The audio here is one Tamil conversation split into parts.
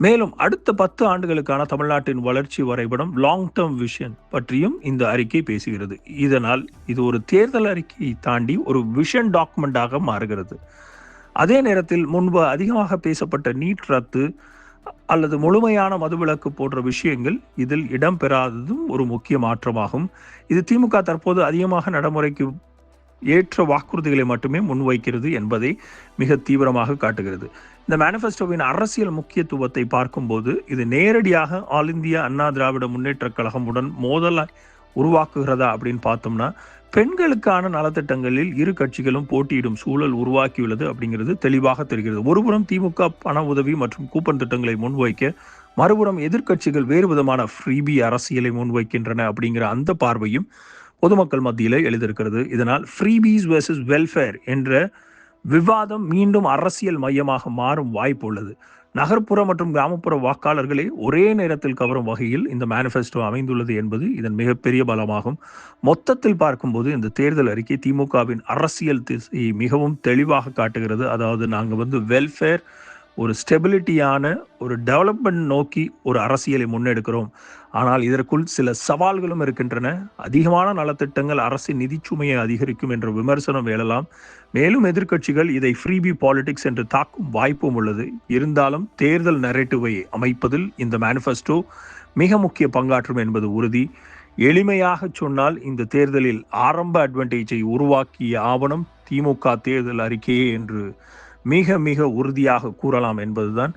மேலும் அடுத்த 10 ஆண்டுகளுக்கான தமிழ்நாட்டின் வளர்ச்சி வரைபடம் லாங் டேர்ம் விஷன் பற்றியும் இந்த அறிக்கை பேசுகிறது. இதனால் இது ஒரு தேர்தல் அறிக்கையை தாண்டி ஒரு விஷன் டாக்குமெண்டாக மாறுகிறது. அதே நேரத்தில் முன்பு அதிகமாக பேசப்பட்ட நீட் ரத்து அல்லது முழுமையான மதுவிலக்கு போன்ற விஷயங்கள் இதில் இடம்பெறாததும் ஒரு முக்கிய மாற்றமாகும். இது திமுக தற்போது அதிகமாக நடைமுறைக்கு ஏற்ற வாக்குறுதிகளை மட்டுமே முன்வைக்கிறது என்பதை மிக தீவிரமாக காட்டுகிறது. இந்த மேனிஃபெஸ்டோவின் அரசியல் முக்கியத்துவத்தை பார்க்கும்போது இது நேரடியாக ஆல் இந்தியா அண்ணா திராவிட முன்னேற்ற கழகமுடன் மோதலை உருவாக்குகிறதா அப்படின்னு பார்த்தோம்னா, பெண்களுக்கான நலத்திட்டங்களில் இரு கட்சிகளும் போட்டியிடும் சூழல் உருவாக்கியுள்ளது அப்படிங்கிறது தெளிவாக தெரிகிறது. ஒருபுறம் திமுக பண உதவி மற்றும் கூப்பன் திட்டங்களை முன்வைக்க, மறுபுறம் எதிர்க்கட்சிகள் வேறு விதமான ஃப்ரீபி அரசியலை முன்வைக்கின்றன அப்படிங்கிற அந்த பார்வையும் பொதுமக்கள் மத்தியில் எழுதியிருக்கிறது. இதனால் ஃப்ரீபீஸ் வெர்சஸ் வெல்ஃபேர் என்ற விவாதம் மீண்டும் அரசியல் மையமாக மாறும் வாய்ப்பு உள்ளது. நகர்ப்புற மற்றும் கிராமப்புற வாக்காளர்களை ஒரே நேரத்தில் கவரும் வகையில் இந்த மேனிஃபெஸ்டோ அமைந்துள்ளது என்பது இதன் மிகப்பெரிய பலமாகும். மொத்தத்தில் பார்க்கும்போது இந்த தேர்தல் அறிக்கை திமுகவின் அரசியல் திசையை மிகவும் தெளிவாக காட்டுகிறது. அதாவது நாங்கள் வெல்ஃபேர், ஒரு ஸ்டெபிலிட்டியான ஒரு டெவலப்மெண்ட் நோக்கி ஒரு அரசியலை முன்னெடுக்கிறோம். ஆனால் இதற்குள் சில சவால்களும் இருக்கின்றன. அதிகமான நலத்திட்டங்கள் அரசின் நிதிச்சுமையை அதிகரிக்கும் என்ற விமர்சனம் எழலாம். மேலும் எதிர்க்கட்சிகள் இதை ஃப்ரீபி பாலிடிக்ஸ் என்று தாக்கும் வாய்ப்பும் உள்ளது. இருந்தாலும் தேர்தல் நரேட்டிவை அமைப்பதில் இந்த மேனிஃபெஸ்டோ மிக முக்கிய பங்காற்றும் என்பது உறுதி. எளிமையாக சொன்னால் இந்த தேர்தலில் ஆரம்ப அட்வான்டேஜை உருவாக்கிய ஆவணம் திமுக தேர்தல் அறிக்கையே என்று மிக மிக உறுதியாக கூறலாம் என்பதுதான்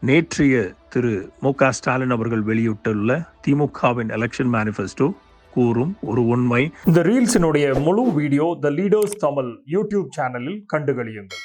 நேற்றைய திரு மு.க. ஸ்டாலின் அவர்கள் வெளியிட்டுள்ள திமுகவின் எலெக்ஷன் மேனிஃபெஸ்டோ கூறும் ஒரு உண்மை. இந்த ரீல்ஸினுடைய முழு வீடியோ த லீடர்ஸ் தமிழ் யூடியூப் சேனலில் கண்டுகளியுங்கள்.